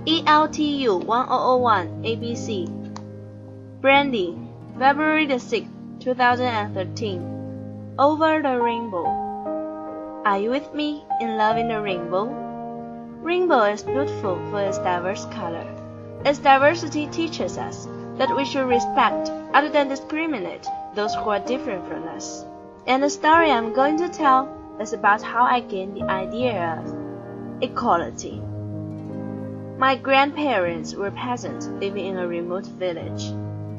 ELTU 1001 ABC. Brandy, February the 6th, 2013. Over the Rainbow. Are you with me in loving the rainbow? Rainbow is beautiful for its diverse color. Its diversity teaches us that we should respect, other than discriminate, those who are different from us. And the story I'm going to tell is about how I gained the idea of equality. My grandparents were peasants living in a remote village,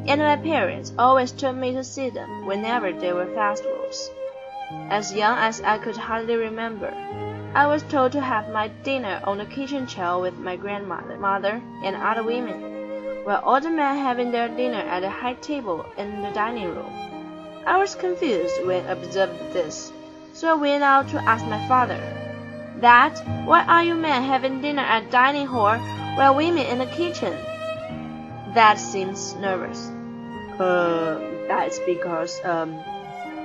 and my parents always took me to see them whenever there were festivals. As young as I could hardly remember, I was told to have my dinner on the kitchen chair with my grandmother, mother, and other women, while all the men having their dinner at a high table in the dining room. I was confused when I observed this, so I went out to ask my father, "Dad, why are you men having dinner at dining hall while women in the kitchen?" Dad seems nervous. That's because,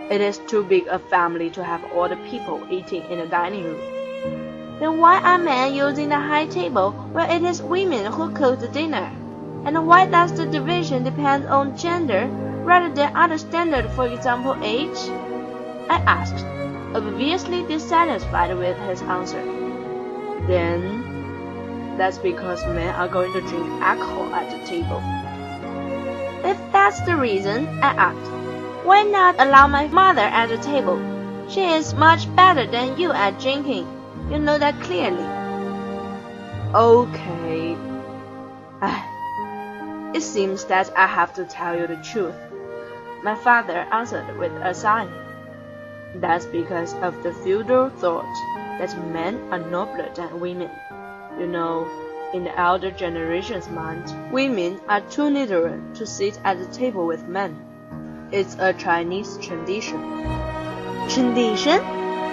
it is too big a family to have all the people eating in the dining room. Then why are men using the high table where it is women who cook the dinner? And why does the division depend on gender rather than other standards, for example age? I asked, obviously dissatisfied with his answer. Then, that's because men are going to drink alcohol at the table. If that's the reason, I asked, why not allow my mother at the table? She is much better than you at drinking. You know that clearly. Okay. It seems that I have to tell you the truth. My father answered with a sigh. That's because of the feudal thought that men are nobler than women. You know, in the elder generation's mind, women are too little to sit at the table with men. It's a Chinese tradition. Tradition?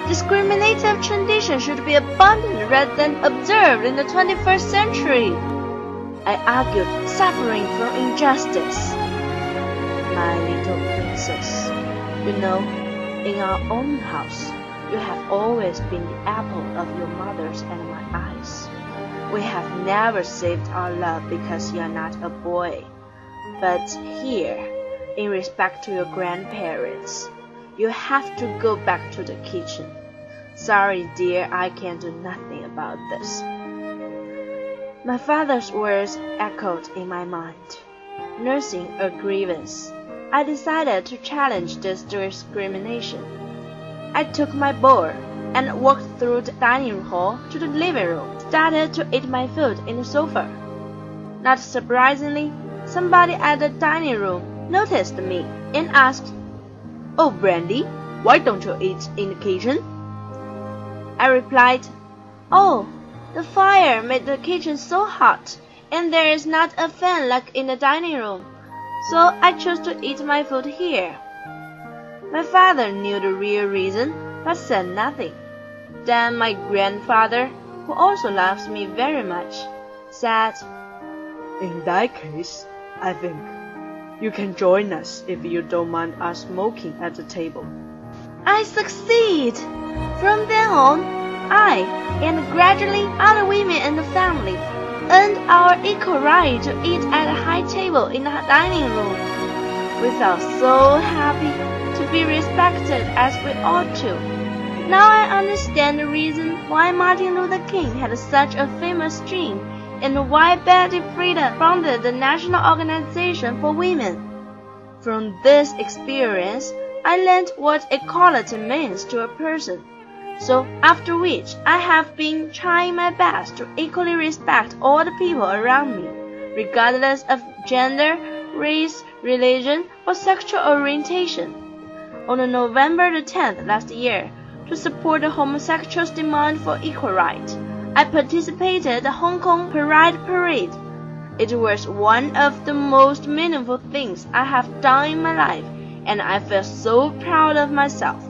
Discriminative tradition should be abandoned rather than observed in the 21st century. I argued, suffering from injustice. My little princess, you know, in our own house, you have always been the apple of your mother's and my eyes. We have never saved our love because you are not a boy. But here, in respect to your grandparents, you have to go back to the kitchen. Sorry, dear, I can do nothing about this. My father's words echoed in my mind. Nursing a grievance, I decided to challenge this discrimination. I took my bowl and walked through the dining hall to the living room, started to eat my food in the sofa. Not surprisingly, somebody at the dining room noticed me and asked, "Oh, Brandy, why don't you eat in the kitchen?" I replied, "Oh, the fire made the kitchen so hot, and there is not a fan like in the dining room, so I chose to eat my food here." My father knew the real reason, but said nothing. Then my grandfather, who also loves me very much, said, "In that case, I think you can join us if you don't mind us smoking at the table." I succeed! From then on, I, and gradually other women in the family, earned our equal right to eat at a high table in the dining room. We felt so happy to be respected as we ought to. Now I understand the reason why Martin Luther King had such a famous dream and why Betty Friedan founded the National Organization for Women. From this experience, I learned what equality means to a person. So after which, I have been trying my best to equally respect all the people around me, regardless of gender, race, religion, or sexual orientation. On November the 10th last year, to support the homosexuals' demand for equal rights, I participated in the Hong Kong Pride Parade. It was one of the most meaningful things I have done in my life, and I feel so proud of myself.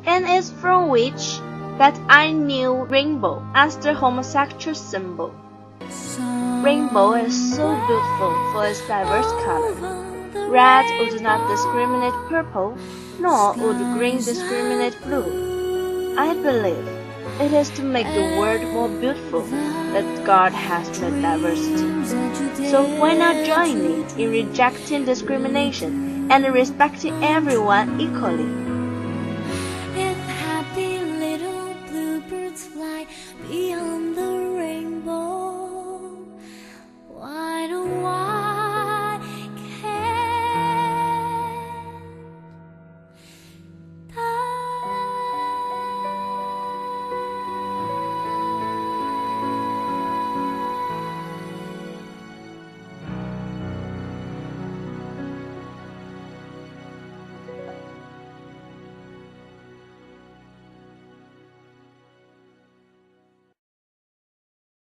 And it's from which that I knew rainbow as the homosexual symbol. Rainbow is so beautiful for its diverse color. Red would not discriminate purple, nor would green discriminate blue. I believe It is to make the world more beautiful that God has made diversity. So why not join me in rejecting discrimination and respecting everyone equally?